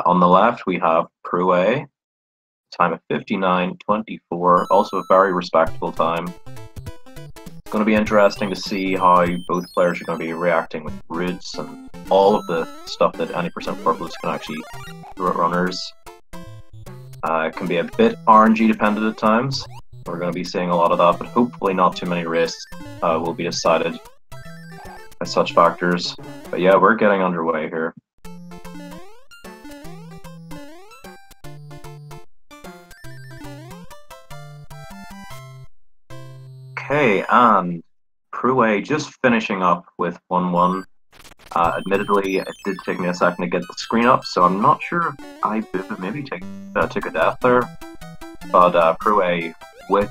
On the left, we have proa, time of 59:24, also a very respectable time. It's going to be interesting to see how both players are going to be reacting with roots and all of the stuff that any percent purples can actually throw at runners. It can be a bit RNG dependent at times. We're going to be seeing a lot of that, but hopefully not too many risks will be decided by such factors. But yeah, we're getting underway here. Okay, and proa just finishing up with 1-1. Admittedly, it did take me a second to get the screen up, so I'm not sure if ibuba maybe took a death there. But proa with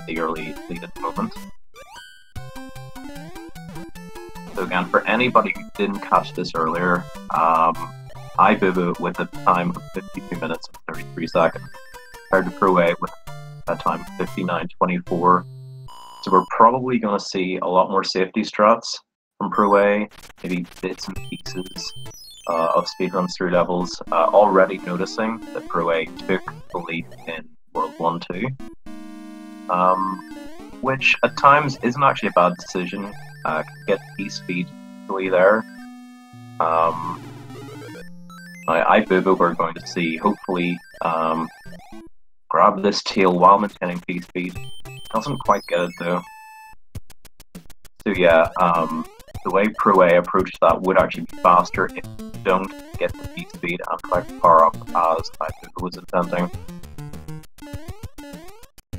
the early lead at the moment. So again, for anybody who didn't catch this earlier, ibuba with a time of 52 minutes and 33 seconds, compared to proa with a time of 59:24. So we're probably going to see a lot more safety strats from proa, maybe bits and pieces of speedruns through levels. Already noticing that proa took the lead in World 1-2, which at times isn't actually a bad decision. Can get P-speed easily there. ibuba we're going to see hopefully grab this tail while maintaining P-speed. Doesn't quite get it though. So yeah, the way proa approached that would actually be faster if you don't get the P-speed and try to power up as ibuba was intending.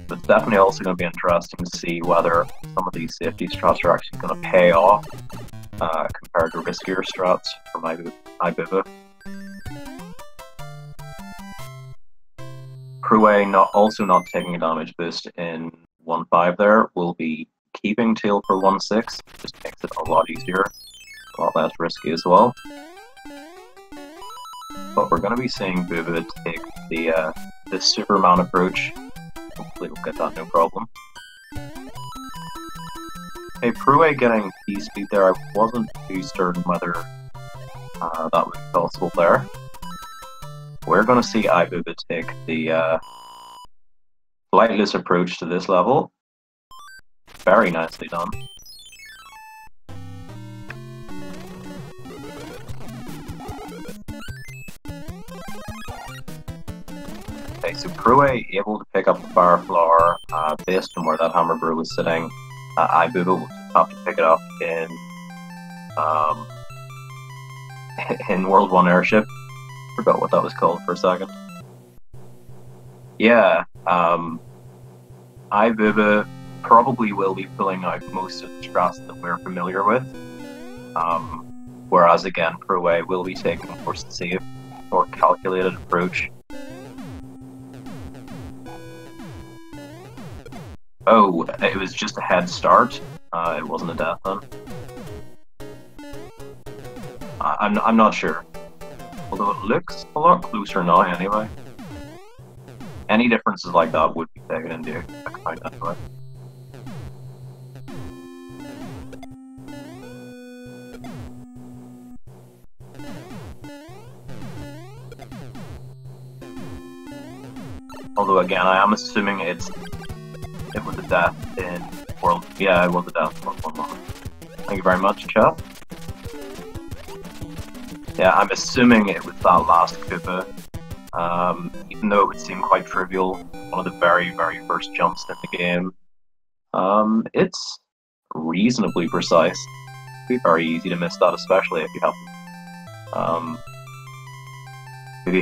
But it's definitely also going to be interesting to see whether some of these safety strats are actually going to pay off compared to riskier strats from ibuba. proa also not taking a damage boost in 1-5 there, will be keeping tail for 1-6, just makes it a lot easier, a lot less risky as well. But we're going to be seeing Buba take the Superman approach. Hopefully we'll get that no problem. Okay, proa getting P-speed there, I wasn't too certain whether that would be possible there. We're going to see ibuba take the flightless approach to this level. Very nicely done. Okay, so proa able to pick up the fire flower based on where that hammer brew was sitting. ibuba will just have to pick it up in World 1 airship. Forgot what that was called for a second. Yeah, ibuba probably will be pulling out most of the strats that we're familiar with, whereas again proa will be taking a more safe, more calculated approach. Oh, it was just a head start. It wasn't a death then. I'm not sure. Although it looks a lot closer now anyway. Any differences like that would be taken into account anyway. Although again, I am assuming it was a death in World. Yeah, it was a death in World 1. Thank you very much, chat. Yeah, I'm assuming it was that last Koopa. Even though it would seem quite trivial, one of the very, very first jumps in the game. It's reasonably precise. It'd be very easy to miss that, especially if you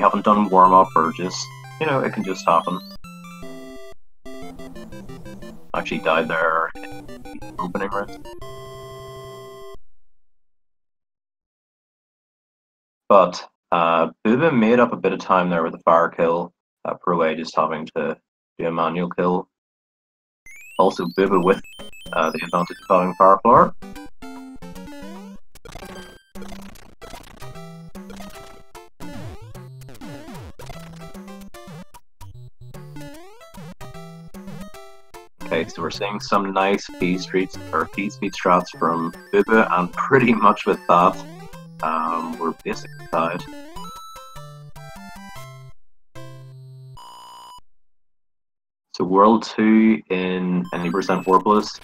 haven't done warm up or just, you know, it can just happen. Actually died there in the opening round. But Buba made up a bit of time there with the fire kill. proa just having to do a manual kill. Also Buba with the advantage of having fire flower. Okay, so we're seeing some nice P-speed strats from Buba, and pretty much with that, we're basically tied. So World 2 in Any Warpless,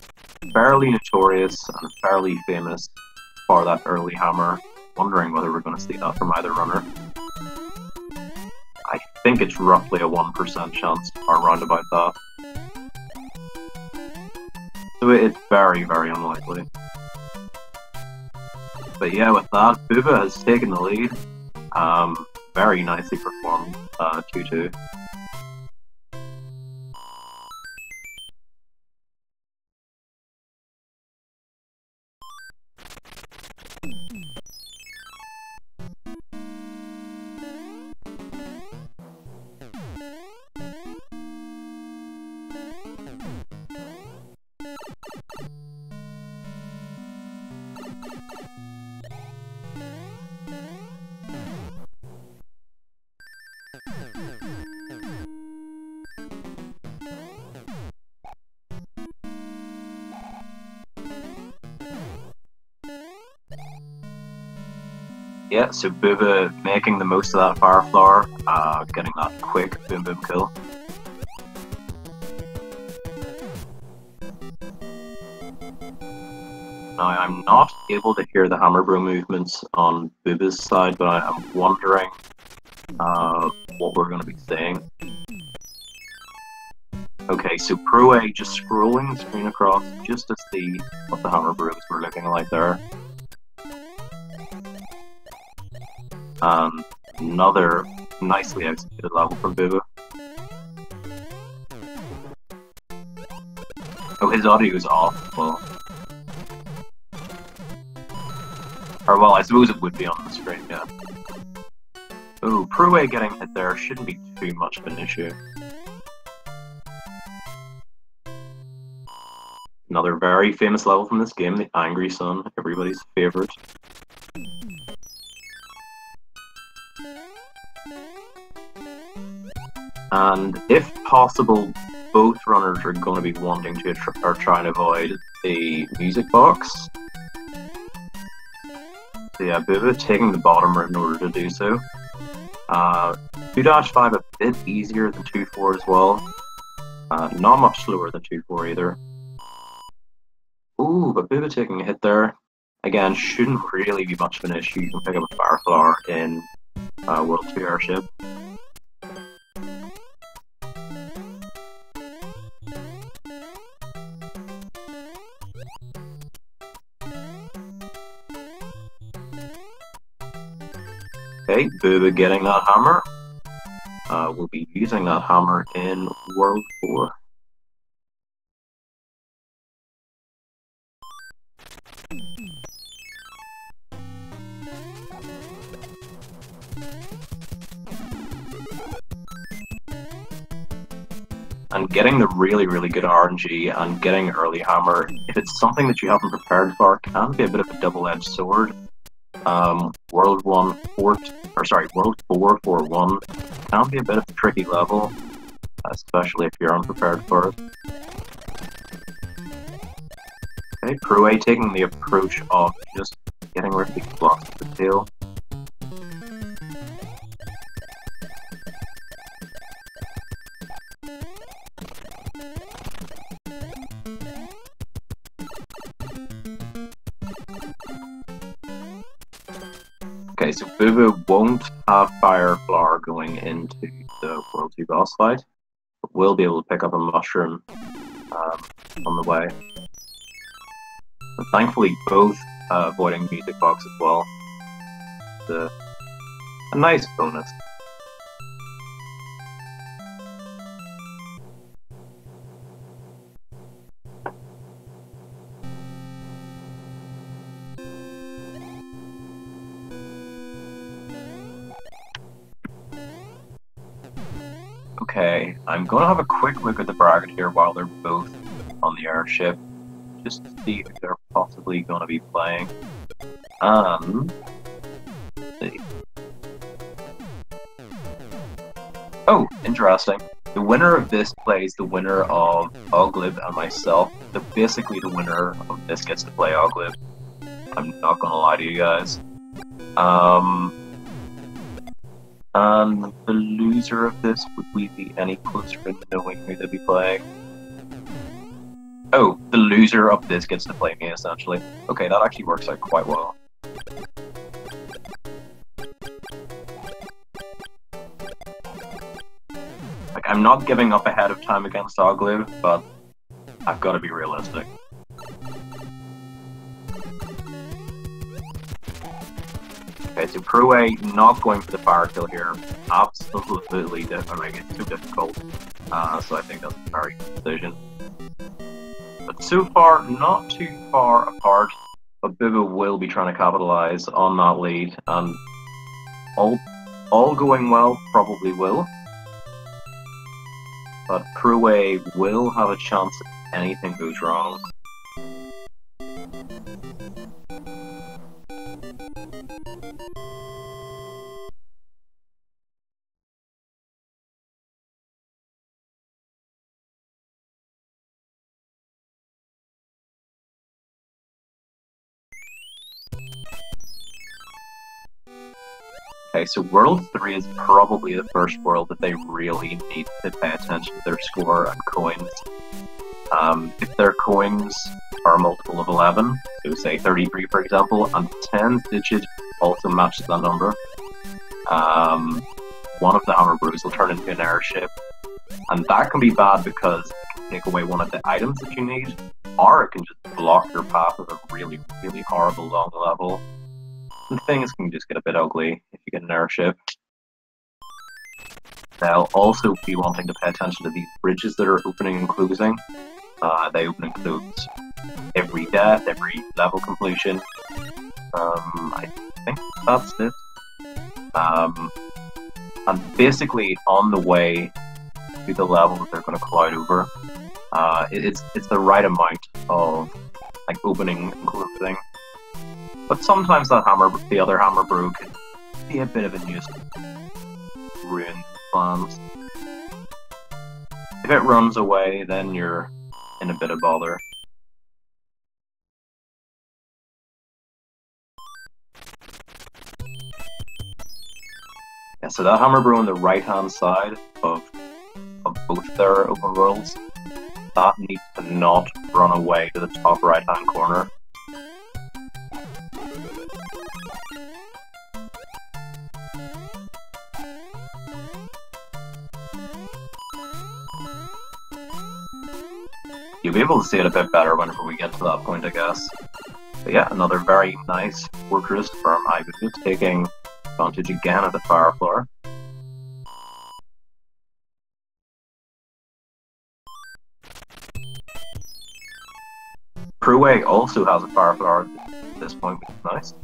fairly notorious and fairly famous for that early hammer. Wondering whether we're going to see that from either runner. I think it's roughly a 1% chance, or around about that. So it's very, very unlikely. But yeah, with that, ibuba has taken the lead. Very nicely performed, 2-2. Yeah, so ibuba making the most of that fire flower, getting that quick boom boom kill. Now I'm not able to hear the hammer bro movements on ibuba's side, but I'm wondering what we're going to be seeing. Okay, so proa just scrolling the screen across just to see what the hammer bros were looking like there. Another nicely executed level from ibuba. Oh, his audio is off. Well, or well, I suppose it would be on the screen, yeah. Oh, proa getting hit there shouldn't be too much of an issue. Another very famous level from this game, the Angry Sun, everybody's favorite. And if possible, both runners are going to be wanting to try and avoid the music box. So yeah, ibuba taking the bottom in order to do so. 2-5 a bit easier than 2-4 as well. Not much slower than 2-4 either. Ooh, but ibuba taking a hit there. Again, shouldn't really be much of an issue. You can pick up a fire flower in World 2 airship. Okay, ibuba getting that hammer. We'll be using that hammer in World 4. And getting the really, really good RNG and getting early hammer, if it's something that you haven't prepared for, can be a bit of a double-edged sword. World 4 4-1 can be a bit of a tricky level, especially if you're unprepared for it. Okay, proa taking the approach of just getting rid of these blocks with the tail. Okay, so ibuba won't have fire flower going into the World 2 boss fight, but will be able to pick up a mushroom on the way. And thankfully, both avoiding music box as well. A nice bonus. Okay, I'm going to have a quick look at the bracket here while they're both on the airship, just to see if they're possibly going to be playing. Let's see. Oh, interesting. The winner of this plays the winner of Oglib and myself. So basically the winner of this gets to play Oglib. I'm not going to lie to you guys. And the loser of this, would we be any closer to knowing who they'd be playing? Oh, the loser of this gets to play me, essentially. Okay, that actually works out quite well. Like, I'm not giving up ahead of time against Oglu, but I've got to be realistic. Okay, so proa not going for the fire kill here. Absolutely different. It's too difficult. So I think that's a very good decision. But so far, not too far apart. But ibuba will be trying to capitalize on that lead, and all going well, probably will. But proa will have a chance if anything goes wrong. Okay, so World 3 is probably the first world that they really need to pay attention to their score and coins. If their coins are a multiple of 11, so say 33 for example, and 10th digit also matches that number, one of the hammer brews will turn into an airship, and that can be bad because it can take away one of the items that you need, or it can just block your path with a really, really horrible long level. And things can just get a bit ugly if you get an airship. They'll also be wanting to pay attention to these bridges that are opening and closing. They open and close every death, every level completion. I think that's it. And basically on the way to the level that they're going to collide over, it's the right amount of like opening and closing. But sometimes the other hammer brew can be a bit of a nuisance. Ruin plans. If it runs away, then you're in a bit of bother. Yeah, so that hammer brew on the right hand side of both their open worlds, that needs to not run away to the top right hand corner. You'll be able to see it a bit better whenever we get to that point, I guess. But yeah, another very nice fortress from ibuba, taking advantage again of the fire floor. proa also has a fire floor at this point, which is nice.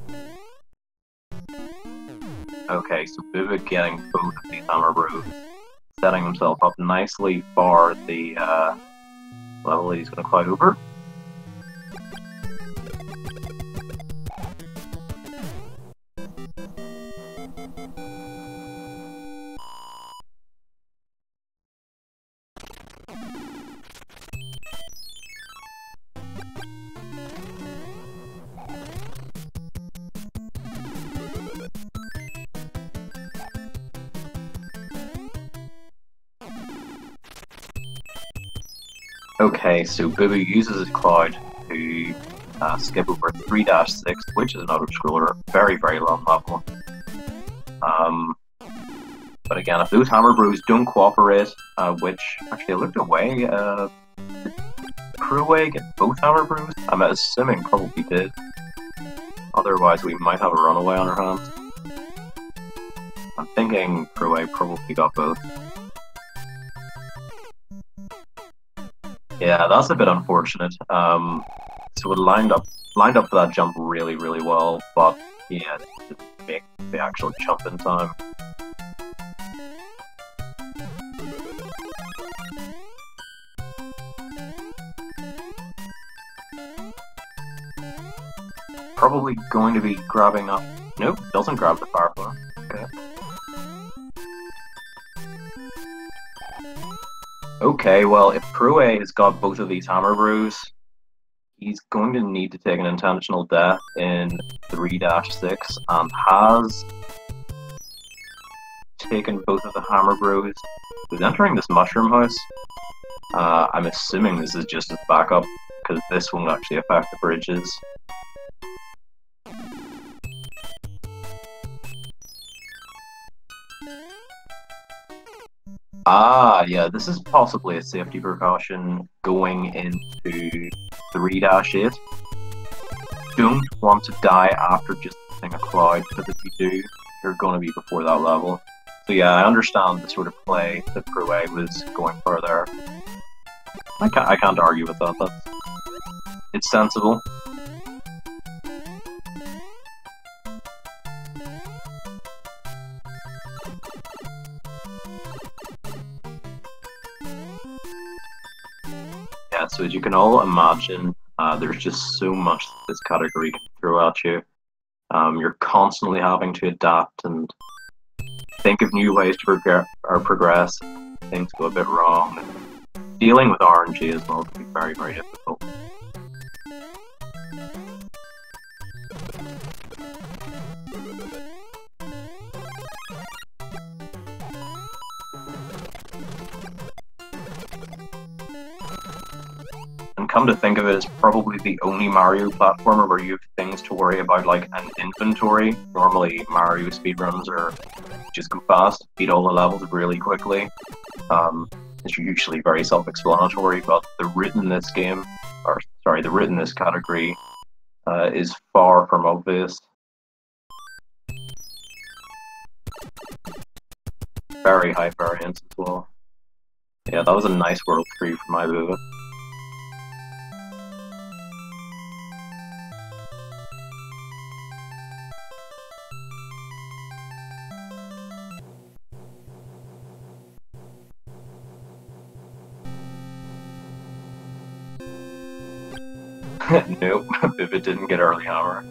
Okay, so ibuba getting both of these hammer brews, setting himself up nicely for the level he's going to climb over. Okay, so ibuba uses his cloud to skip over 3-6, which is an auto-scroller, very, very long level. But again, if those hammer brews don't cooperate, which actually I looked away, did proa get both hammer brews? I'm assuming probably did. Otherwise, we might have a runaway on our hands. I'm thinking proa probably got both. Yeah, that's a bit unfortunate. So it lined up for that jump really, really well, but yeah, didn't make the actual jump in time. Probably going to be grabbing up. Nope, doesn't grab the fire floor. Okay. Okay, well, if proa has got both of these hammer brews, he's going to need to take an intentional death in 3-6 and has taken both of the Hammer Bros. Who's entering this Mushroom House. I'm assuming this is just as backup, because this won't actually affect the bridges. Ah, yeah, this is possibly a safety precaution going into 3-8. Don't want to die after just hitting a cloud, because if you do, you're going to be before that level. So yeah, I understand the sort of play that proa was going for there. I can't argue with that. It's sensible. Yeah, so as you can all imagine, there's just so much this category can throw at you. You're constantly having to adapt and think of new ways to progress. Things go a bit wrong. Dealing with RNG as well can be very, very difficult. And come to think of it, it's probably the only Mario platformer where you have things to worry about, like an inventory. Normally, Mario speedruns are just go fast, beat all the levels really quickly. It's usually very self-explanatory, but the route in this game, or sorry, the route in this category is far from obvious. Very high variance as well. Yeah, that was a nice World 3 from ibuba. Nope, if it didn't get early hammer.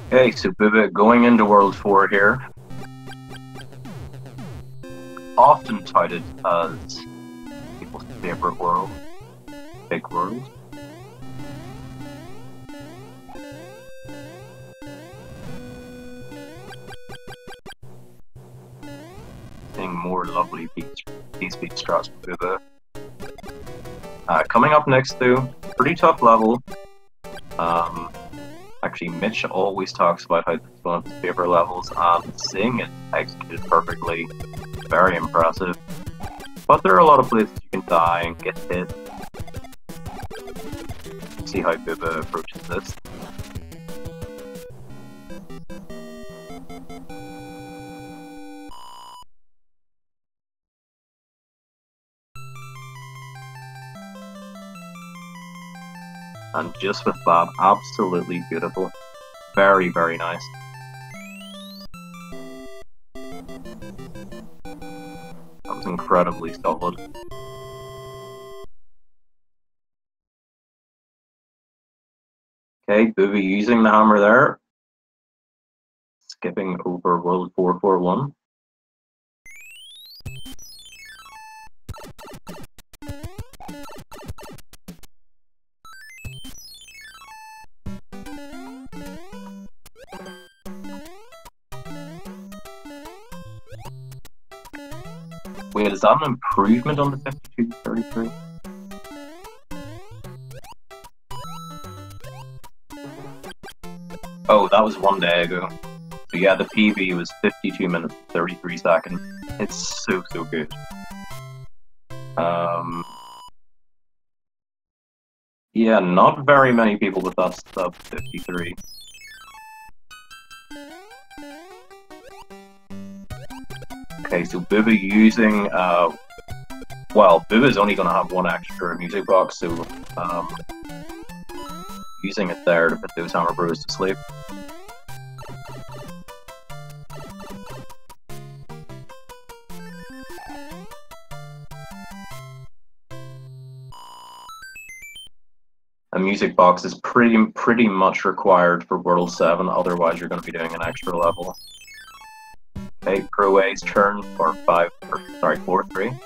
Okay, so Bubba going into World 4 here. Often touted as people's favorite world, big world. Seeing more lovely beach strats from Bubba. Coming up next though, pretty tough level. Actually, Mitch always talks about how it's one of his favorite levels, and seeing it executed perfectly, very impressive. But there are a lot of places you can die and get hit. See how Bubba approaches this. And just with that, absolutely beautiful. Very, very nice. That was incredibly solid. Okay, Bubba using the hammer there. Skipping over World 441. Wait, is that an improvement on the 52-33? Oh, that was 1 day ago. So yeah, the PB was 52 minutes 33 seconds. It's so good. Yeah, not very many people with that sub 53. Okay, so Bubba using, well, Bubba's only going to have one extra music box, so using it there to put those Hammer Bros to sleep. music box is pretty much required for World 7, otherwise you're going to be doing an extra level. Okay, proa's turn for 4-3.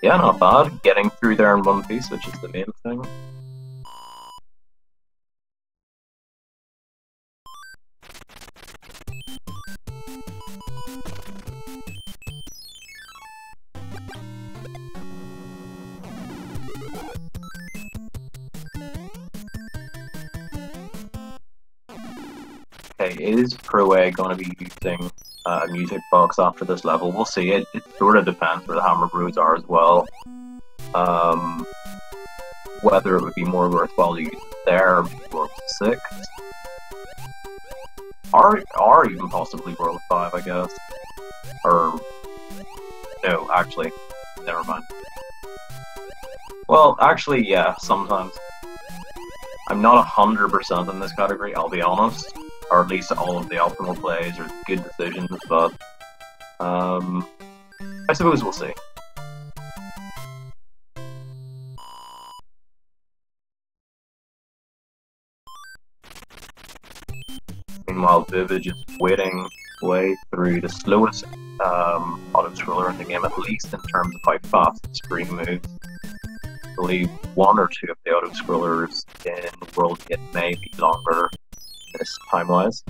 Yeah, not bad. Getting through there in one piece, which is the main thing. Okay, is proa going to be using a music box after this level? We'll see. It sort of depends where the hammer brews are as well. Whether it would be more worthwhile to use it there, World 6, or even possibly World 5, I guess. Or no, actually, never mind. Well, actually, yeah, sometimes. I'm not 100% in this category, I'll be honest. Or at least all of the optimal plays are good decisions, but I suppose we'll see. Meanwhile, Vivid just waiting way through the slowest auto-scroller in the game, at least in terms of how fast the screen moves. I believe one or two of the auto-scrollers in World 8 may be longer this time-wise.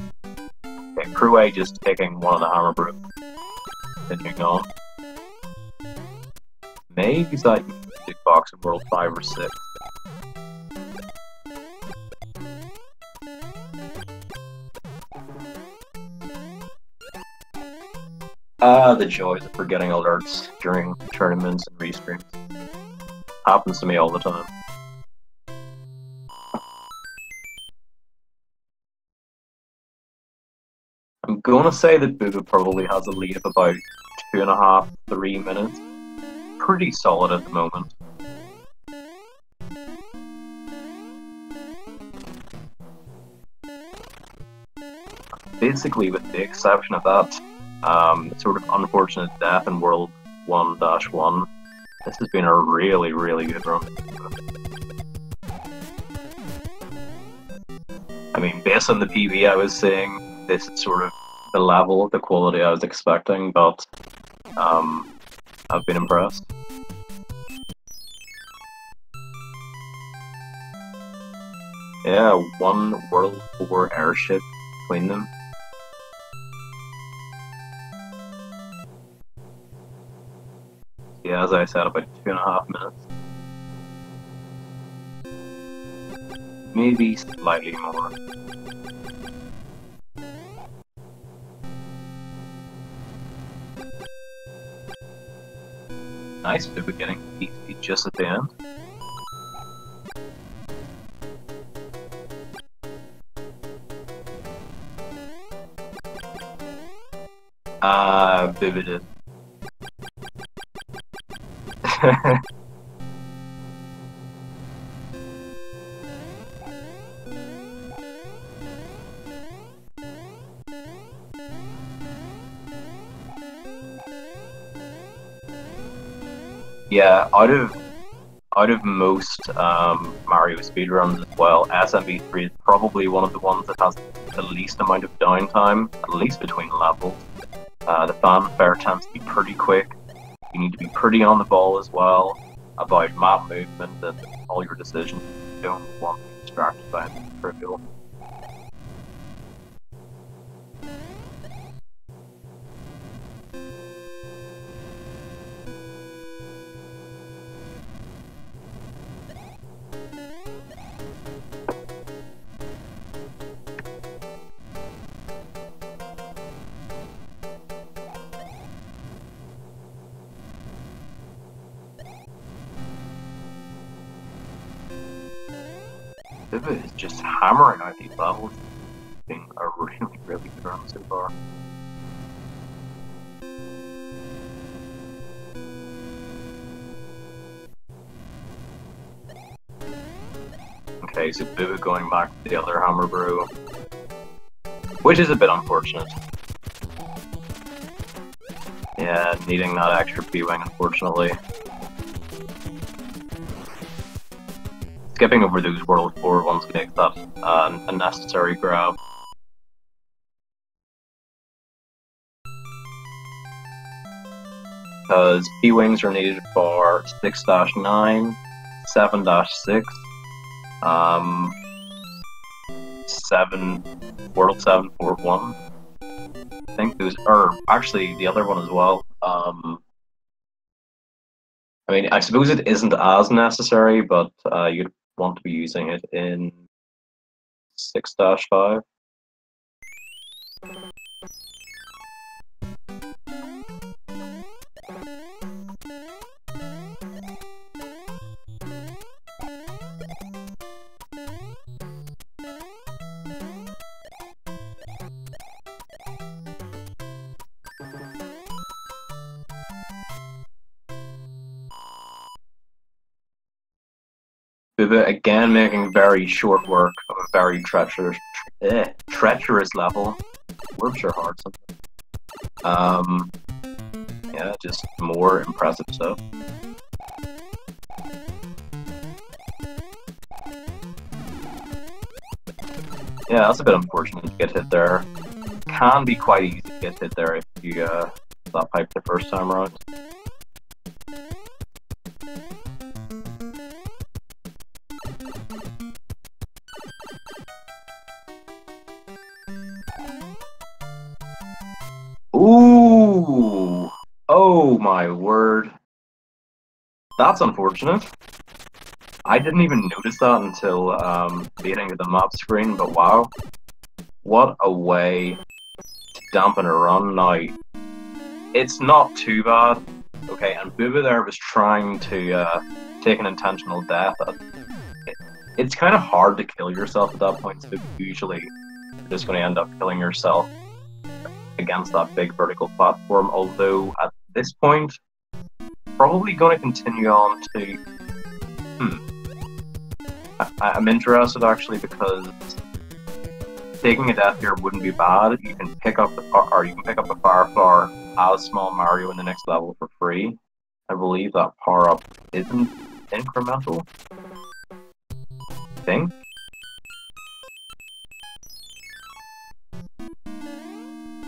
Okay, proa just taking one of the hammer brew. Continuing on. Maybe that music box in World 5 or 6. The joys of forgetting alerts during tournaments and restreams. Happens to me all the time. I'm gonna say that ibuba probably has a lead of about 2.5, 3 minutes. Pretty solid at the moment. Basically, with the exception of that sort of unfortunate death in World 1-1, this has been a really, really good run. I mean, based on the PV I was seeing, this is sort of the level of the quality I was expecting, but I've been impressed. Yeah, one World 4 airship between them. Yeah, as I said, about 2.5 minutes. Maybe slightly more. Nice ibuba getting PvP just at the end. Ibuba did. Yeah, out of most Mario speedruns as well, SMB3 is probably one of the ones that has the least amount of downtime, at least between levels. The fanfare tends to be pretty quick. You need to be pretty on the ball as well about map movement and all your decisions. You don't want to be distracted by anything trivial. Viva is just hammering out these levels. Being a really, really good run so far. Okay, so Viva going back to the other Hammer Brew, which is a bit unfortunate. Yeah, needing that extra P-Wing, unfortunately. Skipping over those World 4 ones makes that a necessary grab. Because P-Wings are needed for 6-9, 7-6, 7, World 7 Port 1. I think those are actually the other one as well. I mean, I suppose it isn't as necessary, but you'd want to be using it in 6-5. Buba again making very short work of a very treacherous level. Words are hard sometimes. Yeah, just more impressive stuff. Yeah, that's a bit unfortunate to get hit there. Can be quite easy to get hit there if you that pipe the first time around. Ooh! Oh my word. That's unfortunate. I didn't even notice that until beating the map screen, but wow. What a way to dampen a run. Now, it's not too bad. Okay, and Buba there was trying to take an intentional death. It's kind of hard to kill yourself at that point, so usually you're just going to end up killing yourself against that big vertical platform, although at this point, probably going to continue on to... I'm interested actually because taking a death here wouldn't be bad. You can pick up the Fire Flower as Small Mario in the next level for free. I believe that power-up isn't incremental. I think.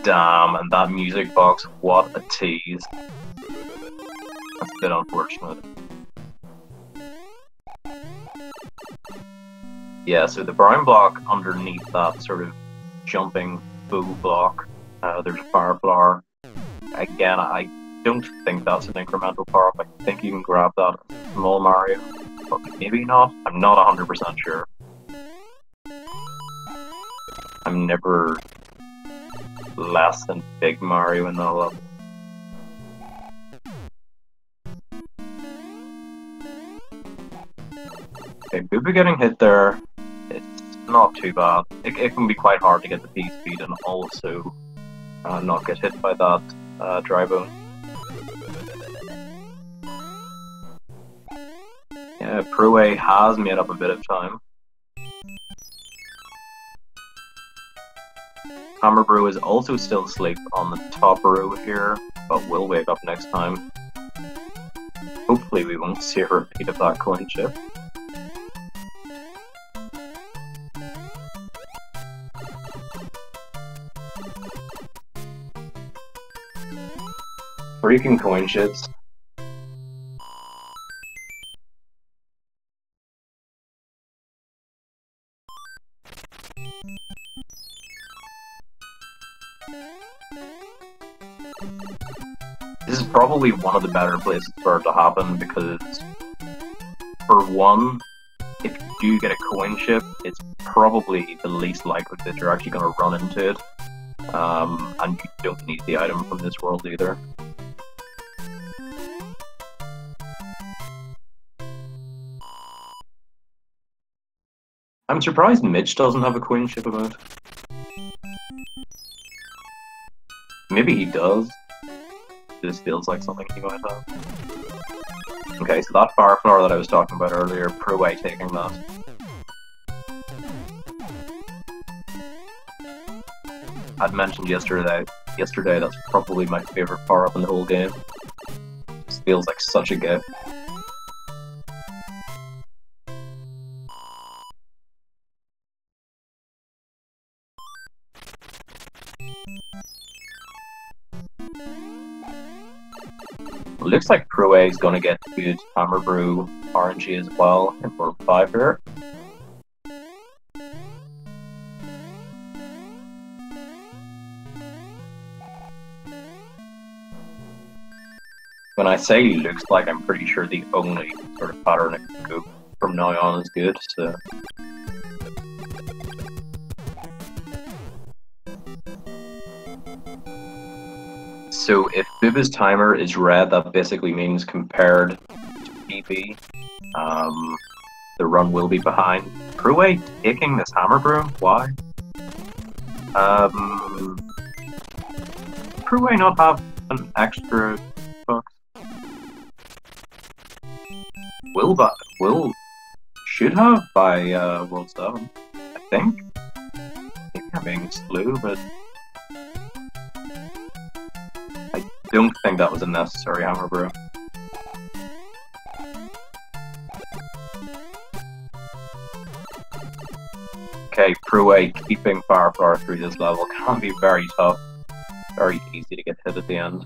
Damn, and that music box, what a tease. That's a bit unfortunate. Yeah, so the brown block underneath that sort of jumping bow block, there's a Fire Flower. Again, I don't think that's an incremental power-up. I think you can grab that Small Mario, but maybe not. I'm not 100% sure. I'm never less than Big Mario in that level. Okay, Buba getting hit there. It's not too bad. It can be quite hard to get the P-speed and also not get hit by that dry bone. Yeah, proa has made up a bit of time. Hammer Brew is also still asleep on the top row here, but will wake up next time. Hopefully we won't see a repeat of that coin chip. Freaking coin chips. This is probably one of the better places for it to happen because, for one, if you do get a coin chip, it's probably the least likely that you're actually going to run into it. And you don't need the item from this world either. I'm surprised Mitch doesn't have a queenship about. Maybe he does. This feels like something he might have. Okay, so that fire flower that I was talking about earlier, proa taking that. I'd mentioned yesterday that's probably my favorite power up in the whole game. This feels like such a gift. Looks like proa is going to get good hammer brew RNG as well in World 5 here. When I say looks like, I'm pretty sure the only sort of pattern it can go from now on is good, so... So if Buba's timer is red, that basically means compared to PB, the run will be behind. proa taking this hammer brew? Why? proa not have an extra box? Should have by World 7, I think. Maybe I'm being slow, but I don't think that was a necessary hammer brew. Okay, proa keeping Fireflower through this level can be very tough. Very easy to get hit at the end.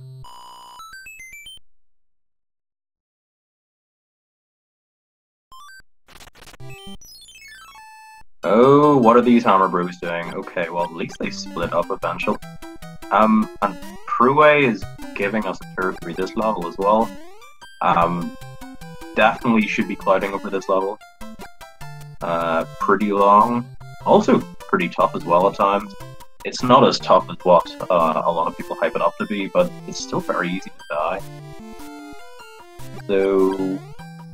Oh, what are these hammer brews doing? Okay, well at least they split up eventually. And proa is giving us a tour through this level as well. Definitely should be clouding over this level. Pretty long. Also pretty tough as well at times. It's not as tough as what a lot of people hype it up to be, but it's still very easy to die. So,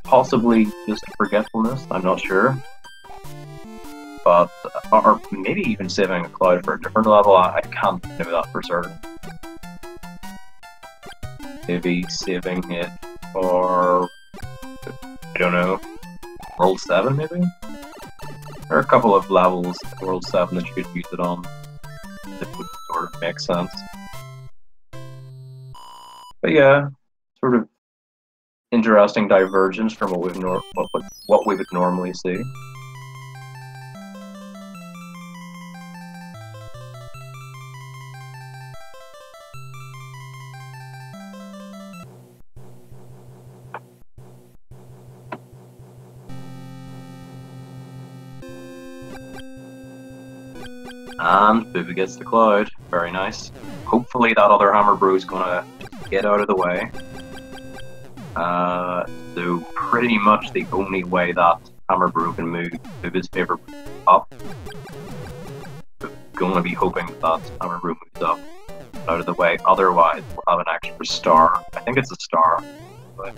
possibly just forgetfulness, I'm not sure. But, or maybe even saving a cloud for a different level, I can't know that for certain. Maybe saving it for, I don't know, World 7 maybe? There are a couple of levels in World 7 that you could use it on that would sort of make sense. But yeah, sort of interesting divergence from what we would normally see. And Buba gets the cloud. Very nice. Hopefully that other hammer brew is gonna get out of the way. So pretty much the only way that hammer brew can move Buba's favorite up. So gonna be hoping that hammer brew moves up out of the way. Otherwise we'll have an extra star. I think it's a star. But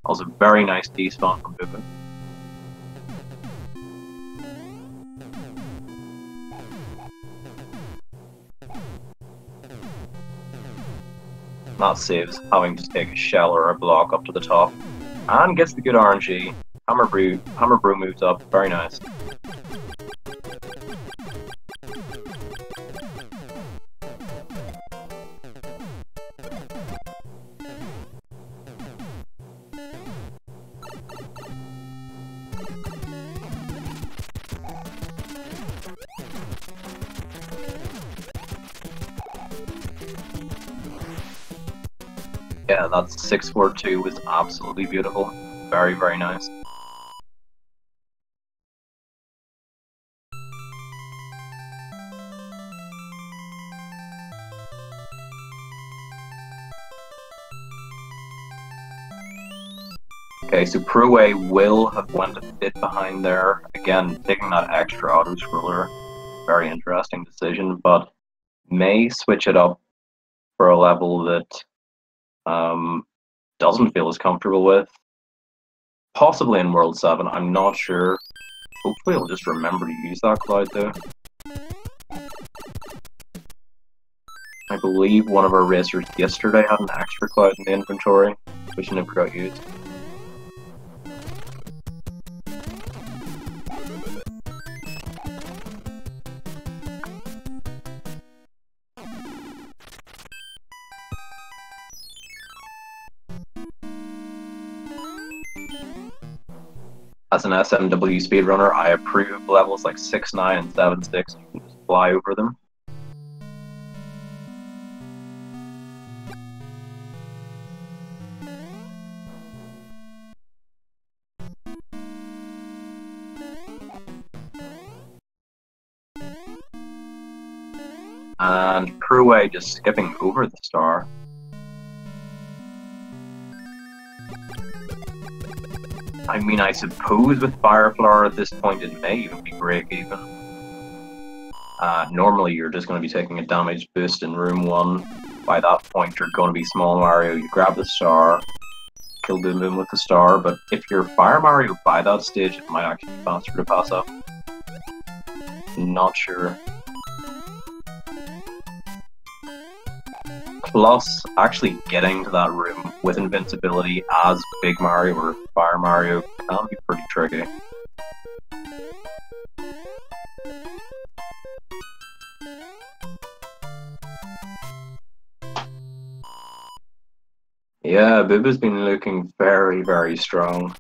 also very nice despawn from Buba. That saves having to take a shell or a block up to the top. And gets the good RNG. Hammer brew moves up. Very nice. Yeah, that 642 was absolutely beautiful. Very, very nice. Okay, so proa will have went a bit behind there. Again, taking that extra auto-scroller. Very interesting decision, but may switch it up for a level that doesn't feel as comfortable with. Possibly in World 7, I'm not sure. Hopefully I'll just remember to use that cloud though. I believe one of our racers yesterday had an extra cloud in the inventory, which never got used. As an SMW speedrunner, I approve levels like 6-9 and 7-6. You can just fly over them. And proa just skipping over the star. I mean, I suppose with Fireflower at this point it may even be break even. Normally you're just going to be taking a damage boost in room 1. By that point you're going to be Small Mario, you grab the star, kill Boom Boom with the star, but if you're Fire Mario by that stage it might actually be faster to pass up. Not sure. Plus, actually getting to that room with invincibility as Big Mario or Fire Mario can be pretty tricky. Yeah, Booba's been looking very, very strong.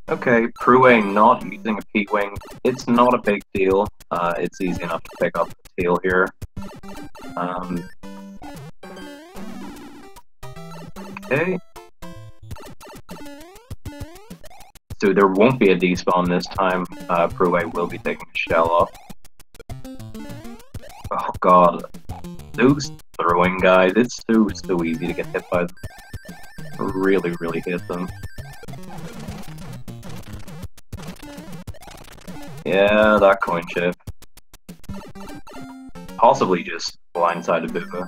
Okay, proa not using a P-Wing, it's not a big deal. It's easy enough to pick up the tail here. Okay. So there won't be a despawn this time. Proa will be taking a shell off. Oh god. Those throwing guys, it's so easy to get hit by them. Really, really hit them. Yeah, that coin chip. Possibly just blindsided Booba.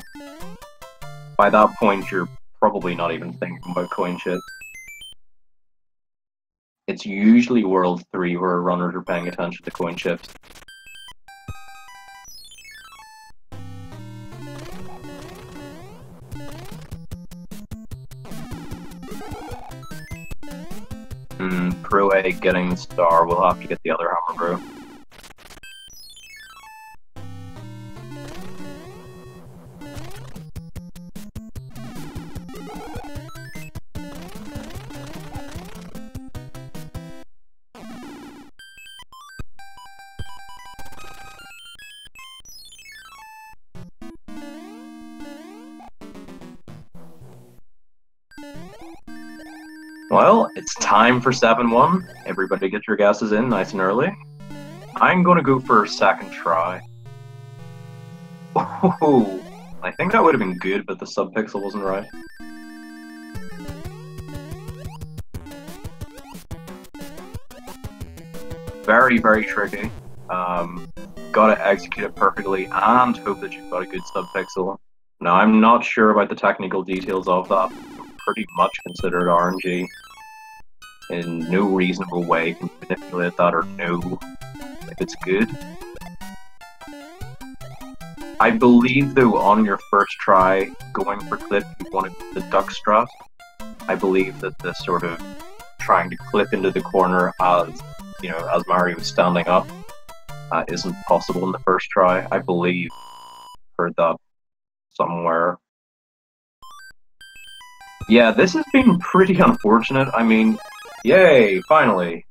By that point, you're probably not even thinking about coin chips. It's usually World 3 where runners are paying attention to coin chips. Proa getting the star, we'll have to get the other hammer brew. Well, it's time for 7-1. Everybody get your guesses in nice and early. I'm gonna go for a second try. Oh, I think that would have been good, but the subpixel wasn't right. Very, very tricky. Gotta execute it perfectly and hope that you've got a good subpixel. Now, I'm not sure about the technical details of that. Pretty much considered RNG. In no reasonable way can you manipulate that or know if it's good. I believe though on your first try going for clip you want to do the duck strut. I believe that this sort of trying to clip into the corner as as Mario is standing up isn't possible in the first try. I believe heard that somewhere. Yeah, this has been pretty unfortunate. I mean, yay, finally.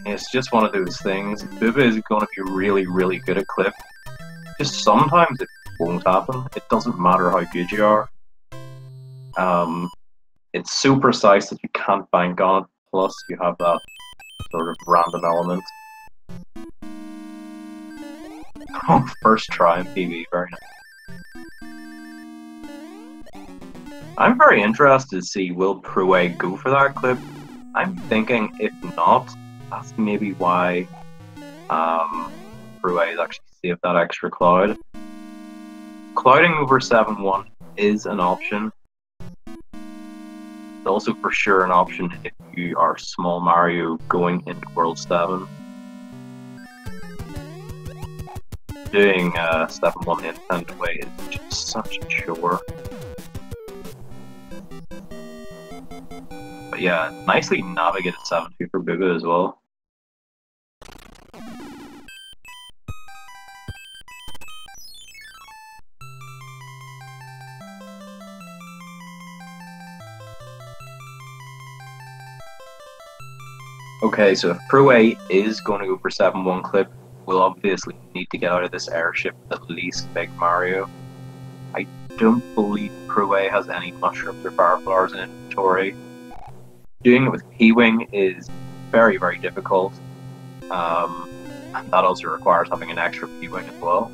It's just one of those things. Booba is going to be really, really good at clip. Just sometimes it won't happen. It doesn't matter how good you are. It's so precise that you can't bank on it. Plus, you have that sort of random element. Oh, first try in PB, very nice. I'm very interested to see will proa go for that clip. I'm thinking if not, that's maybe why proa is actually saved that extra cloud. Clouding over 7-1 is an option. It's also for sure an option if you are Small Mario going into World 7. Doing step 1 in and way is just such a chore. But yeah, nicely navigated 7-2 for Buba as well. Okay, so if proa is going to go for 7-1 clip, we'll obviously need to get out of this airship with at least Big Mario. I don't believe proa has any mushrooms or fire flowers in inventory. Doing it with P-Wing is very, very difficult. And that also requires having an extra P-Wing as well.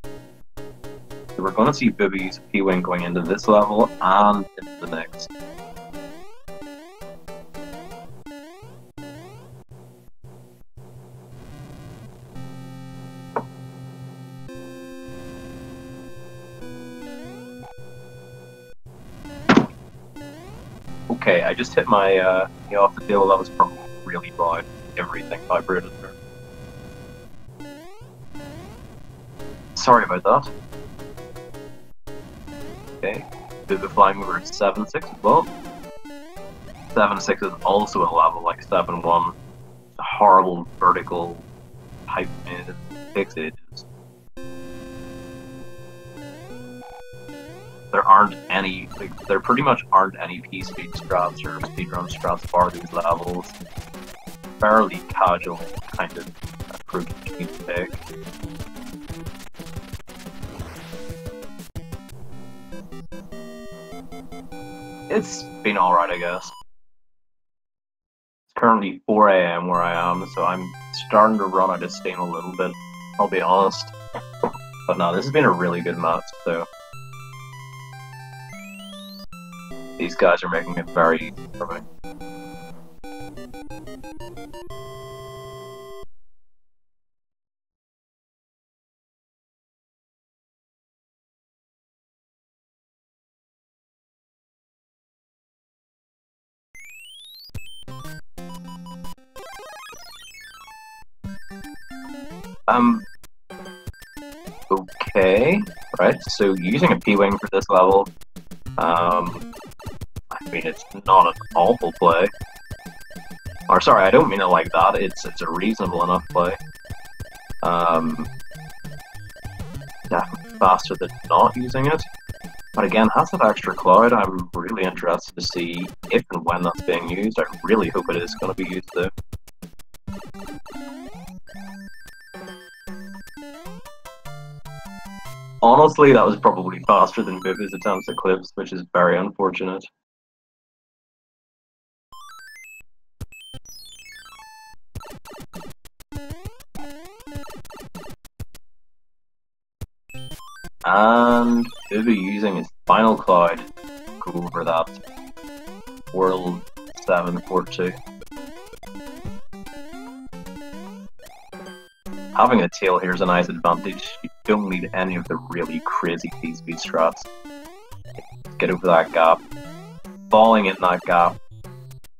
So we're going to see Buba use a P-Wing going into this level and into the next. Okay, I just hit my off the table. That was probably really loud. Everything vibrated there. Sorry about that. Okay, Buba flying over at 7-6 as well. 7-6 is also a level like 7-1. It's a horrible vertical pipe, and it takes ages. There aren't any, like, there pretty much aren't any P-speed strats or speedrun strats for these levels. Fairly casual kind of approach you need to take. It's been alright, I guess. It's currently 4 AM where I am, so I'm starting to run out of steam a little bit, I'll be honest. But no, this has been a really good match, so these guys are making it very easy for me. Okay, right, so using a P-Wing for this level, I mean, it's not an awful play. Or sorry, I don't mean it like that, it's a reasonable enough play. Definitely faster than not using it. But again, has that extra cloud, I'm really interested to see if and when that's being used. I really hope it is going to be used though. Honestly, that was probably faster than Buba's attempts at clips, which is very unfortunate. And Buba using his final cloud to go over that World 7-4-2. Having a tail here is a nice advantage. You don't need any of the really crazy P-speed strats. Get over that gap. Falling in that gap,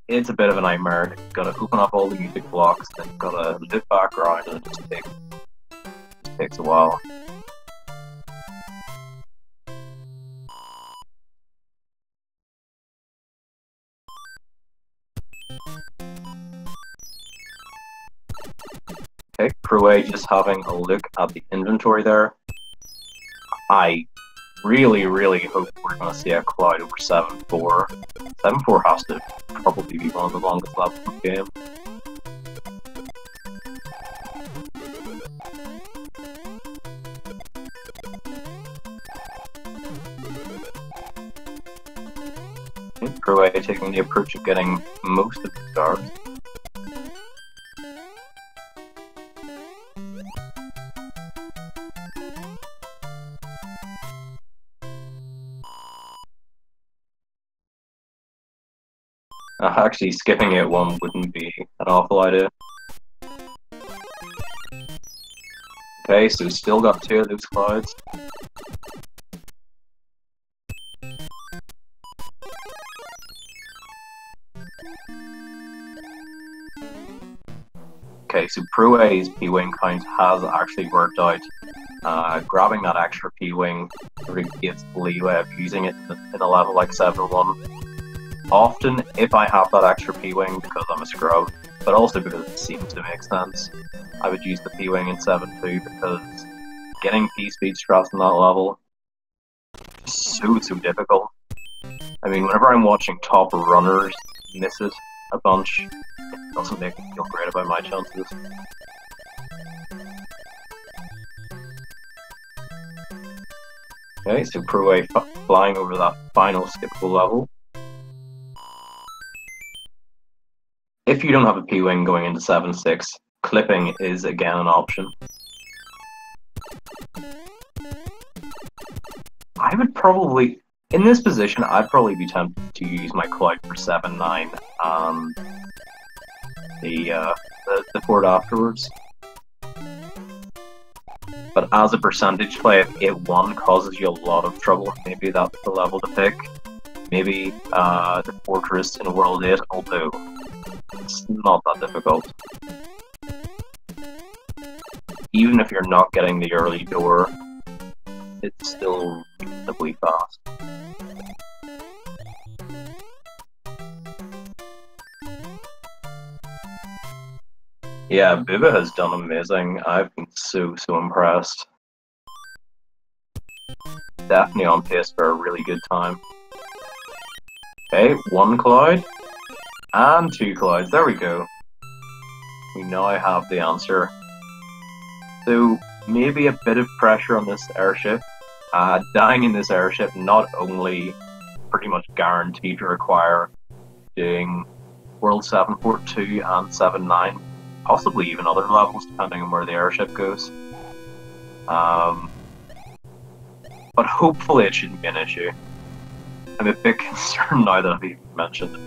it's a bit of a nightmare. You've got to open up all the music blocks, then you've got to loop back around, and it just takes a while. Okay, proa just having a look at the inventory there. I really, really hope we're going to see a cloud over 7-4. 7-4 has to probably be one of the longest levels in the game. Okay, proa taking the approach of getting most of the stars. Actually, skipping it one wouldn't be an awful idea. Okay, so still got 2 of those clouds. Okay, so proa's P-Wing count has actually worked out. Grabbing that extra P-Wing sort of gives leeway of using it in a level like 7-1. Often, if I have that extra P-Wing because I'm a scrub, but also because it seems to make sense, I would use the P-Wing in 7-2 because getting P-Speed strats on that level is so difficult. I mean, whenever I'm watching top runners miss it a bunch, it doesn't make me feel great about my chances. Okay, so Proa flying over that final skippable level. If you don't have a P-Wing going into 7-6, clipping is again an option. I would probably, in this position, I'd probably be tempted to use my Cloud for 7-9 and the fort afterwards. But as a percentage play, if it1 causes you a lot of trouble, maybe that's the level to pick. Maybe the Fortress in World 8, although it's not that difficult. Even if you're not getting the early door, it's still reasonably fast. Yeah, Ibuba has done amazing. I've been so impressed. Definitely on pace for a really good time. Okay, 1 Cloud. And 2 Clouds, there we go. We now have the answer. So, maybe a bit of pressure on this airship. Dying in this airship not only pretty much guaranteed to require doing World 7 Fort 2 and 7-9, possibly even other levels depending on where the airship goes. But hopefully it shouldn't be an issue. I'm a bit concerned now that I've even mentioned it.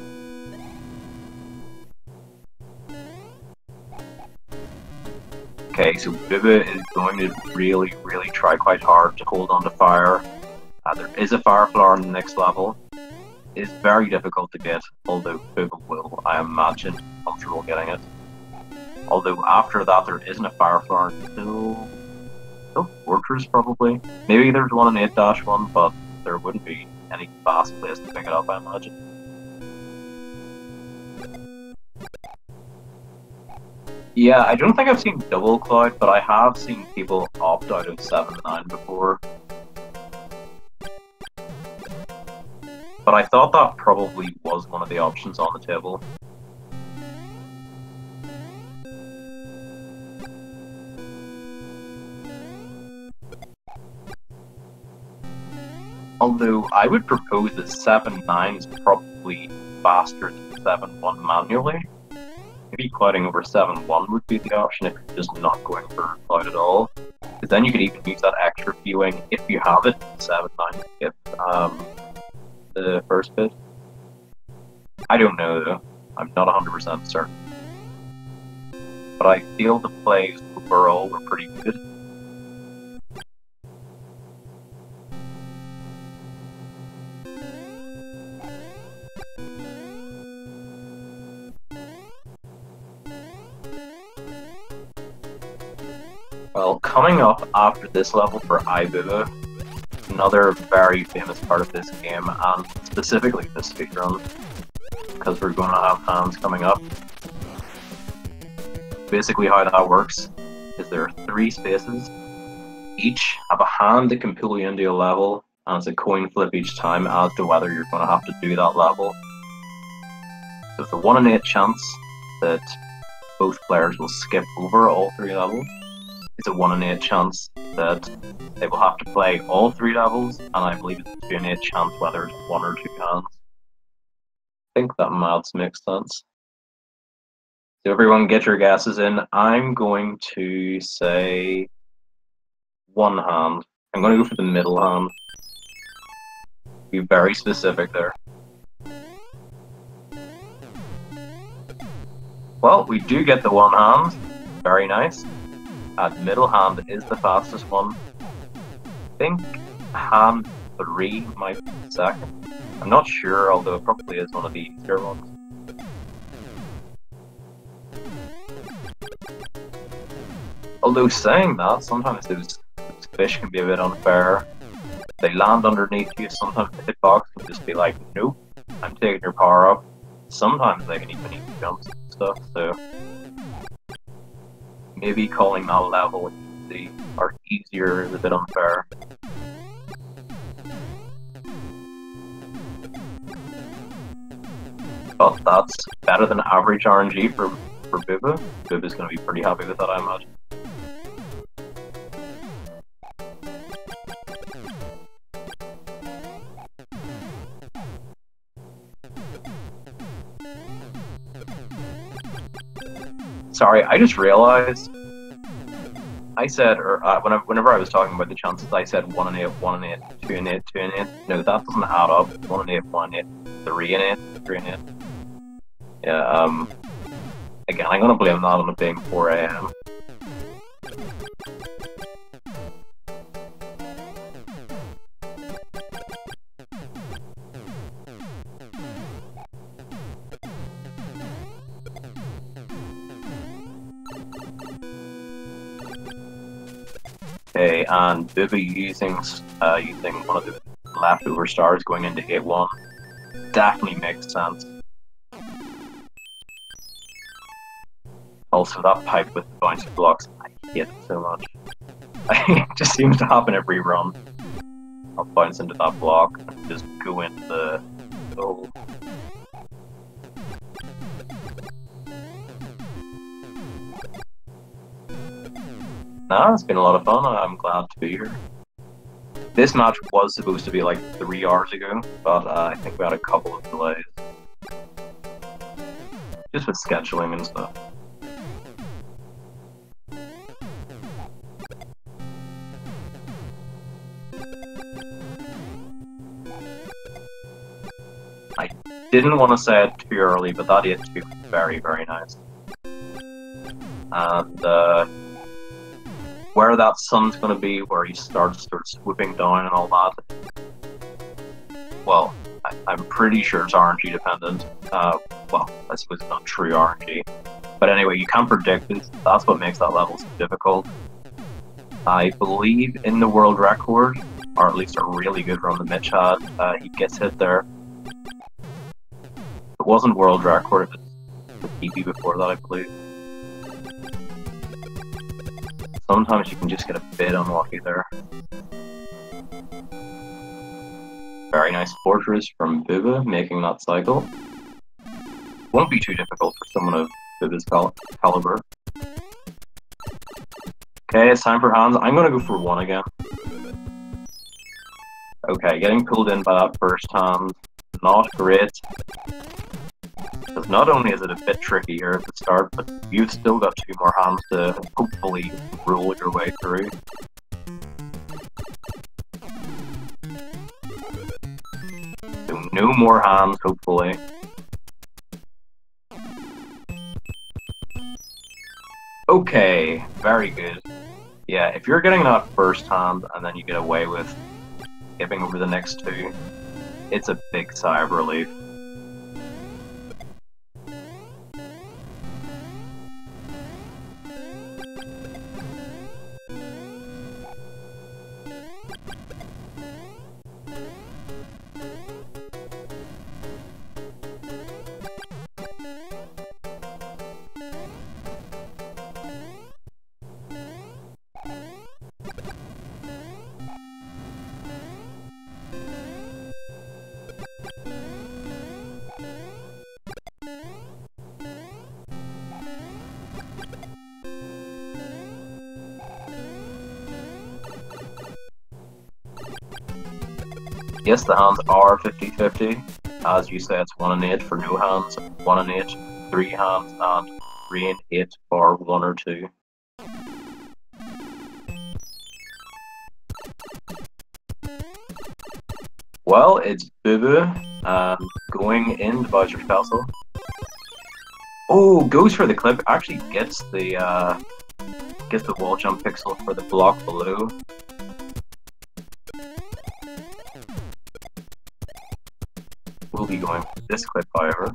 Okay, so Ibuba is going to really try quite hard to hold on to fire. There is a fire flower on the next level. It is very difficult to get, although Ibuba will, I imagine, comfortable getting it. Although after that there isn't a fire flower until Fortress probably. Maybe there's one in 8-1, but there wouldn't be any fast place to pick it up, I imagine. Yeah, I don't think I've seen double Cloud, but I have seen people opt out of 7-9 before. But I thought that probably was one of the options on the table. Although I would propose that 7-9 is probably faster than 7-1 manually. Maybe clouding over 7-1 would be the option if you're just not going for cloud at all. Because then you could even use that extra P-Wing if you have it, 7-9 to skip the first bit. I don't know though, I'm not 100% certain. But I feel the plays overall were pretty good. Well, coming up after this level for ibuba, another very famous part of this game, and specifically this speedrun, because we're going to have hands coming up. Basically how that works is there are 3 spaces, each have a hand that can pull you into a level, and it's a coin flip each time as to whether you're going to have to do that level. So it's a 1 in 8 chance that both players will skip over all 3 levels. It's a 1 in 8 chance that they will have to play all 3 levels, and I believe it's a 2 in 8 chance whether it's 1 or 2 hands. I think that maths makes sense. So everyone get your guesses in. I'm going to say 1 hand. I'm going to go for the middle hand. Be very specific there. Well, we do get the 1 hand. Very nice. Middle hand is the fastest one. I think hand 3 might be the second. I'm not sure, although it probably is one of the easier ones. Although saying that, sometimes those fish can be a bit unfair. They land underneath you, sometimes the hitbox can just be like, nope, I'm taking your power up. Sometimes they can even eat jumps and stuff, so maybe calling that level easy or easier is a bit unfair. But that's better than average RNG for ibuba. ibuba's going to be pretty happy with that, I imagine. Sorry, I just realized I said, or whenever I was talking about the chances, I said 1 in 8, 1 in 8, 2 in 8, 2 in 8. No, that doesn't add up. 1 in 8, 1 in 8, 3 in 8, 3 in 8. Yeah, again, I'm gonna blame that on it being 4 AM. Okay, and ibuba using one of the leftover stars going into 8-1 definitely makes sense. Also, that pipe with the bouncy blocks, I hate it so much. It just seems to happen every run. I'll bounce into that block and just go into the hole. Nah, it's been a lot of fun. I'm glad to be here. This match was supposed to be like 3 hours ago, but I think we had a couple of delays. Just with scheduling and stuff. I didn't want to say it too early, but that is very, very nice. And where that sun's going to be, where he starts swooping down and all that, well, I'm pretty sure it's RNG dependent. Well, I suppose it's not true RNG. But anyway, you can't predict it. That's what makes that level so difficult. I believe in the world record, or at least a really good run the Mitch had, he gets hit there. It wasn't world record, it was the PP before that, I believe. Sometimes you can just get a bit unlucky there. Very nice fortress from ibuba, making that cycle. Won't be too difficult for someone of ibuba's caliber. Okay, it's time for hands. I'm gonna go for 1 again. Okay, getting pulled in by that first hand, not great. Because not only is it a bit tricky here at the start, but you've still got 2 more hands to hopefully roll your way through. So no more hands, hopefully. Okay, very good. Yeah, if you're getting that first hand and then you get away with skipping over the next 2, it's a big sigh of relief. Yes, the hands are 50-50. As you say, it's 1 in 8 for no hands, 1 in 8, 3 hands, and 3 in 8 for 1 or 2. Well, it's ibuba going into Bowser's Castle. Oh, goes for the clip. Actually gets the wall jump pixel for the block below. We'll be going for this clip, however.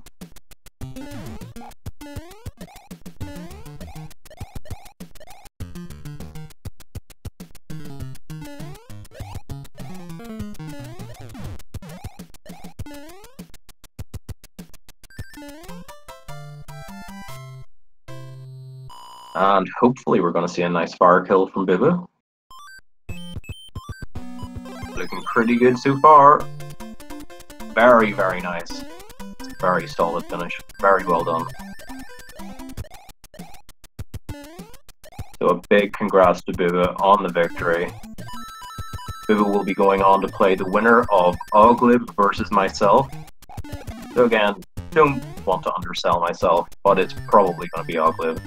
And hopefully we're going to see a nice fire kill from ibuba. Looking pretty good so far. Very, very nice. Very solid finish. Very well done. So a big congrats to ibuba on the victory. ibuba will be going on to play the winner of Oglib versus myself. So again, don't want to undersell myself, but it's probably going to be Oglib.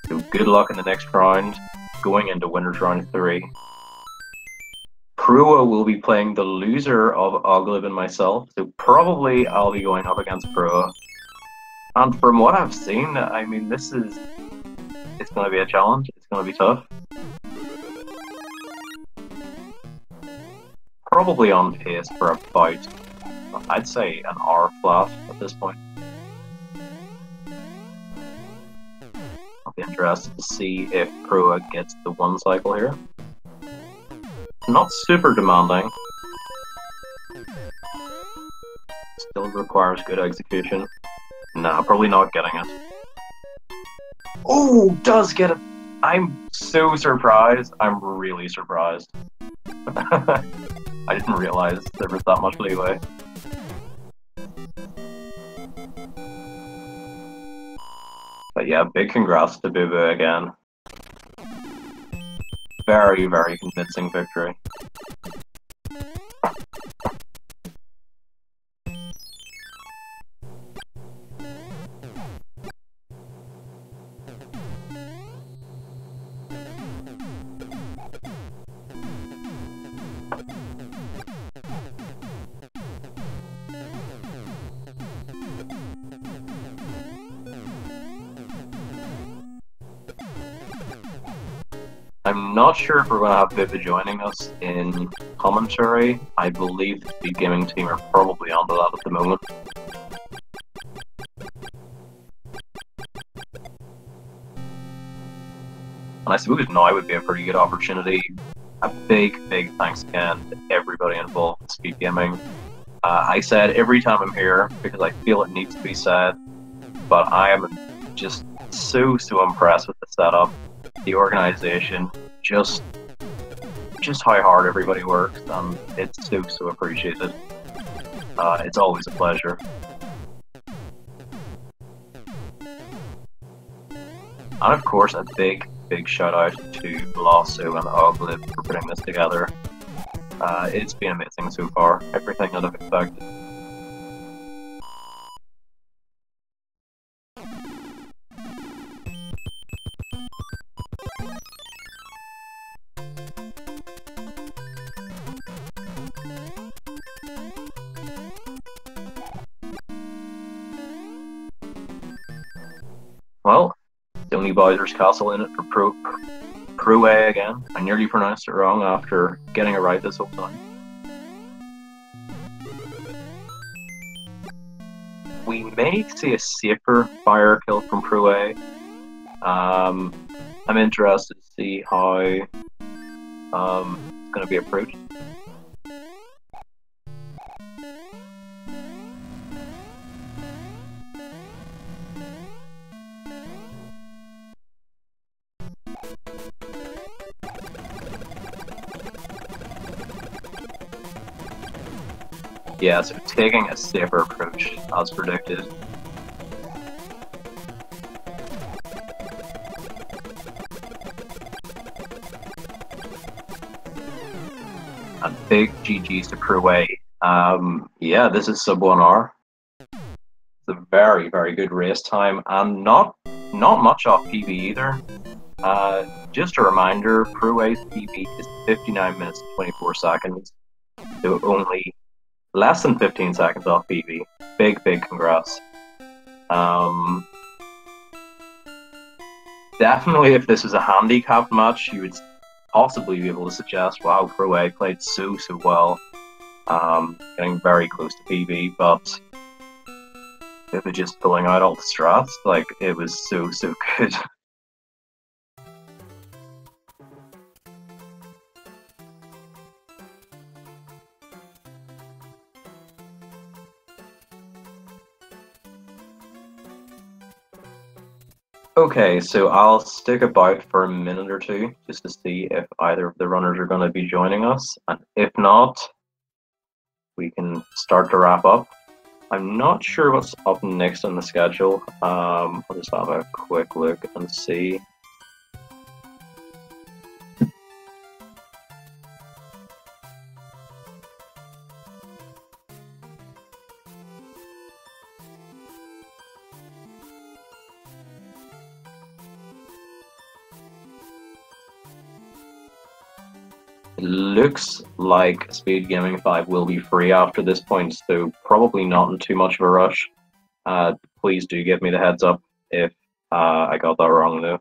So good luck in the next round, going into winners round 3. Proa will be playing the loser of Oglib and myself, so probably I'll be going up against Proa. And from what I've seen, I mean, it's going to be a challenge, it's going to be tough. Probably on pace for about, I'd say, an hour flat at this point. I'll be interested to see if Proa gets the 1 cycle here. Not super demanding. Still requires good execution. Nah, probably not getting it. Oh, does get it! I'm so surprised. I'm really surprised. I didn't realize there was that much leeway. But yeah, big congrats to ibuba again. Very, very convincing victory. I'm not sure if we're going to have ibuba joining us in commentary. I believe the Speed Gaming team are probably onto that at the moment. And I suppose now would be a pretty good opportunity. A big, big thanks again to everybody involved in Speed Gaming. I said every time I'm here because I feel it needs to be said, but I am just so impressed with the setup, the organization, just how hard everybody works, and it's so appreciated. It's always a pleasure. And of course, a big shout out to proa007 and Oglib for putting this together. It's been amazing so far, everything that I've expected. Well, the only Bowser's Castle in it for Proa again. I nearly pronounced it wrong after getting it right this whole time. We may see a safer fire kill from Proa. I'm interested to see how it's going to be approached. Yeah, so taking a safer approach as predicted. And big GG's to Proa. Yeah, this is sub 1 hour. It's a very good race time, and not much off PB either. Just a reminder, Proa's PB is 59 minutes and 24 seconds, so only less than 15 seconds off PB. Big congrats. Definitely, if this was a handicapped match, you would possibly be able to suggest, wow, Proa played so well, getting very close to PB, but if it just pulling out all the strats, like, it was so good. Okay, so I'll stick about for a minute or two just to see if either of the runners are going to be joining us, and if not, we can start to wrap up. I'm not sure what's up next on the schedule. I'll just have a quick look and see. It looks like Speed Gaming 5 will be free after this point, so probably not in too much of a rush. Please do give me the heads up if I got that wrong, though.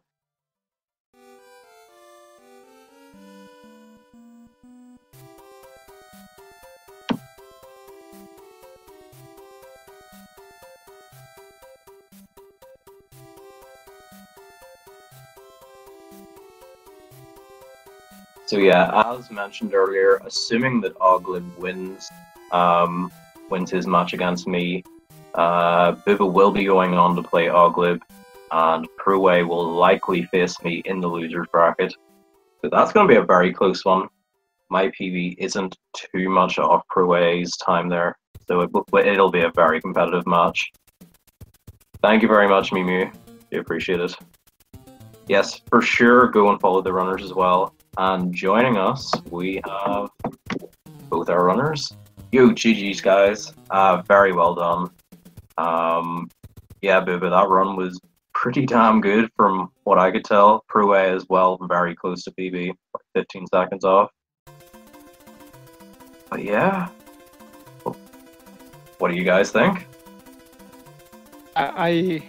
So yeah, as mentioned earlier, assuming that Oglib wins his match against me, ibuba will be going on to play Oglib, and proa007 will likely face me in the losers bracket. So that's going to be a very close one. My PB isn't too much off proa007's time there, so it'll be a very competitive match. Thank you very much, Mimu. I appreciate it. Yes, for sure, go and follow the runners as well. And joining us, we have both our runners. Yo, GG's guys. Very well done. Yeah, ibuba, that run was pretty damn good from what I could tell. proa007 as well, very close to PB, like 15 seconds off. But yeah, what do you guys think? I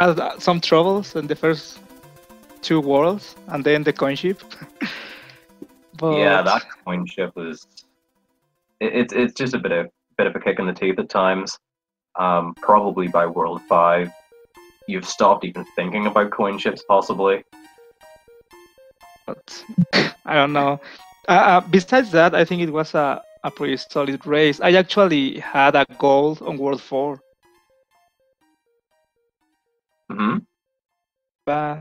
had some troubles in the first 2 worlds, and then the coin ship. But yeah, that coin ship was it's just a bit of a kick in the teeth at times. Probably by World 5, you've stopped even thinking about coin ships, possibly. But I don't know. Besides that, I think it was a pretty solid race. I actually had a goal on World 4. Mm-hmm. But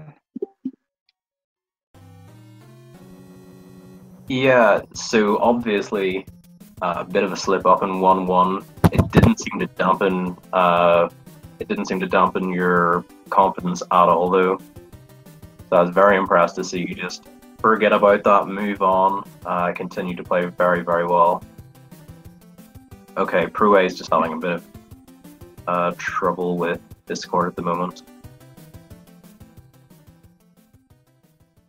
yeah, so obviously a bit of a slip up in 1-1. It didn't seem to dampen your confidence at all, though. So I was very impressed to see you just forget about that, move on, continue to play very, very well. Okay, proa007 is just having a bit of trouble with Discord at the moment.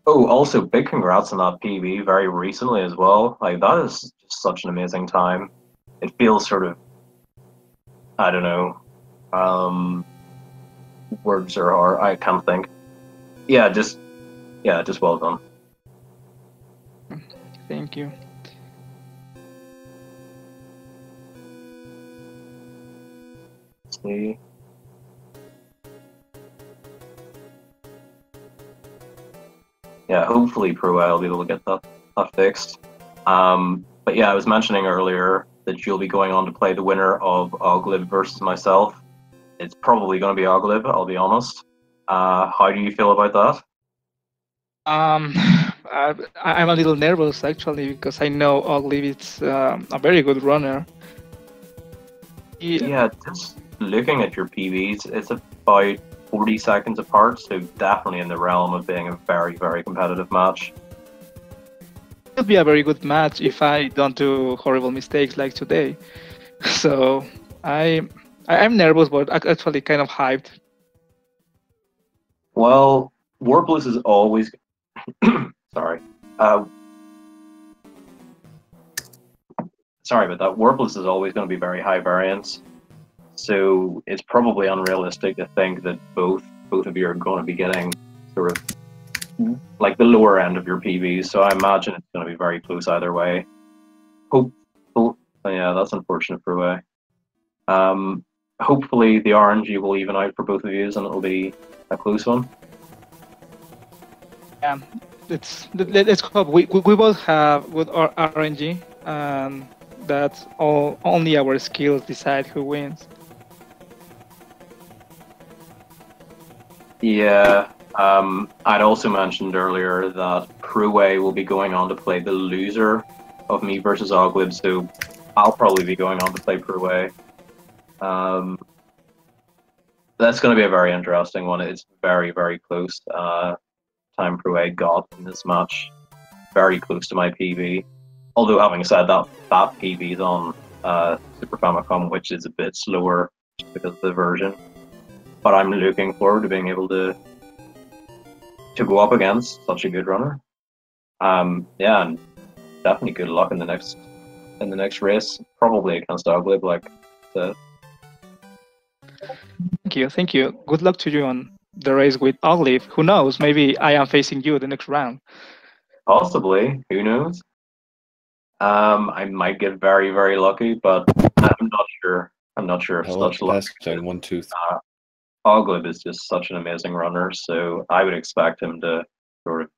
Oh, also big congrats on that PB very recently as well. Like, that is just such an amazing time. It feels sort of, I don't know, words are hard. I can't think. Yeah, just well done. thank you. Let's see. Yeah, hopefully proa007 will be able to get that fixed. But yeah, I was mentioning earlier that you'll be going on to play the winner of Oglib versus myself. It's probably going to be Oglib, I'll be honest. How do you feel about that? I'm a little nervous actually, because I know Oglib is a very good runner. Yeah, just looking at your PBs, it's about 40 seconds apart, so definitely in the realm of being a very, very competitive match. It would be a very good match if I don't do horrible mistakes like today. So I'm nervous, but actually kind of hyped. Well, Warpless is always sorry. Sorry about that. Warpless is always going to be very high variance, so it's probably unrealistic to think that both of you are going to be getting sort of like the lower end of your PBs. So I imagine it's going to be very close either way. Yeah, that's unfortunate for proa007. Hopefully the RNG will even out for both of you, and it'll be a close one. Yeah, let's hope we both have good RNG, and that's only our skills decide who wins. Yeah. I'd also mentioned earlier that proa will be going on to play the loser of me versus Oglib, so I'll probably be going on to play proa. That's going to be a very interesting one. It's very, very close. Time proa got in this match. Very close to my PB. Although, having said that, that PB is on Super Famicom, which is a bit slower because of the version. But I'm looking forward to being able to go up against such a good runner. Yeah, and definitely good luck in the next race. Probably against Oglib, like the. Thank you. Good luck to you on the race with Oglib. Who knows? Maybe I am facing you the next round. Possibly. Who knows? I might get very, very lucky, but I'm not sure. I'm not sure if such luck. Down 1, 2, 3. Oglib is just such an amazing runner, so I would expect him to sort of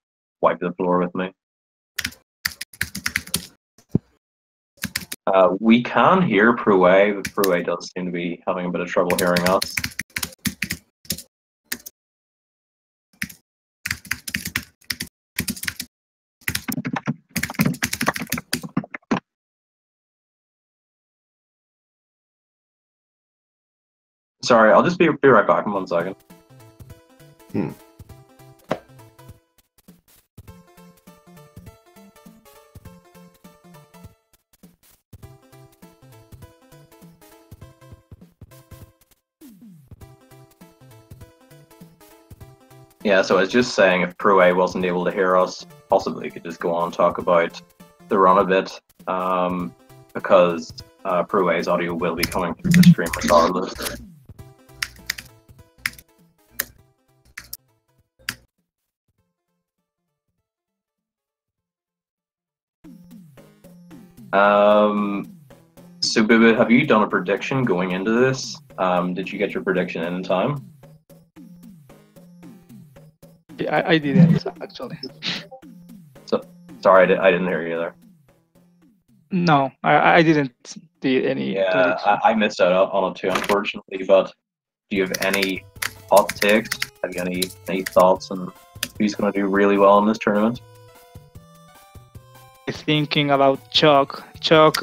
wipe the floor with me. We can hear proa, but proa does seem to be having a bit of trouble hearing us. Sorry, I'll just be right back in 1 second. Yeah, so I was just saying if proa wasn't able to hear us, possibly could just go on and talk about the run a bit, because proa's audio will be coming through the stream regardless. So Biba, have you done a prediction going into this? Did you get your prediction in time? Yeah, I didn't actually. So sorry, I didn't hear you there. No, I didn't do any. Yeah, I missed out on it too, unfortunately. But do you have any hot takes? Have you any thoughts on who's going to do really well in this tournament? Thinking about Chuck.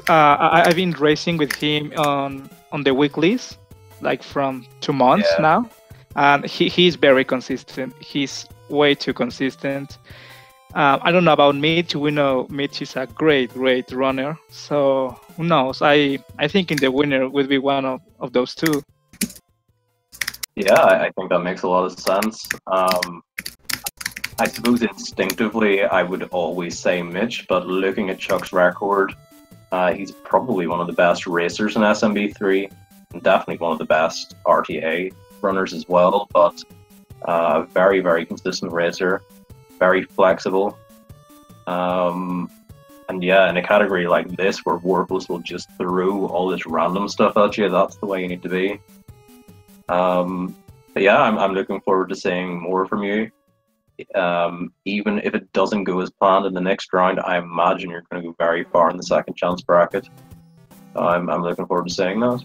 I've been racing with him on the weeklies, like from 2 months now, and he's very consistent. He's way too consistent. I don't know about Mitch. We know Mitch is a great runner. So who knows? I think the winner will be one of those two. Yeah, I think that makes a lot of sense. I suppose instinctively I would always say Mitch, but looking at Chuck's record, he's probably one of the best racers in SMB3, and definitely one of the best RTA runners as well, but very, very consistent racer, very flexible. And yeah, in a category like this where Warpless will just throw all this random stuff at you, that's the way you need to be. But yeah, I'm looking forward to seeing more from you. Even if it doesn't go as planned in the next round, I imagine you're going to go very far in the second chance bracket. I'm looking forward to seeing that.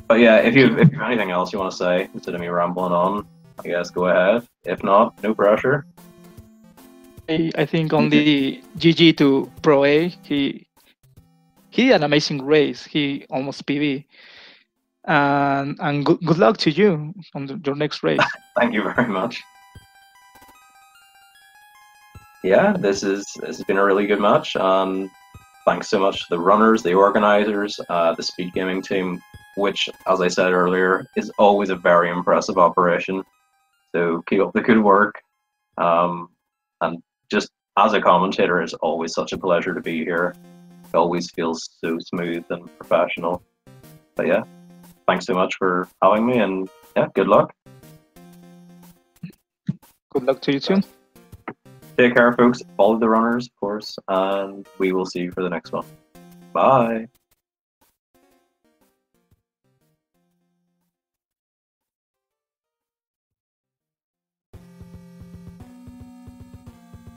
But yeah, if you have anything else you want to say instead of me rambling on, I guess go ahead. If not, no pressure. I think on the GG to proa, he did an amazing race. He almost PB. And good luck to you on your next race. Thank you very much. Yeah, this has been a really good match. Thanks so much to the runners, the organizers, the speed gaming team, which, as I said earlier, is always a very impressive operation. So keep up the good work. And just as a commentator, it's always such a pleasure to be here. It always feels so smooth and professional. But yeah, thanks so much for having me, and yeah, good luck. Good luck to you too. Take care, folks. Follow the runners, of course, and we will see you for the next one. Bye.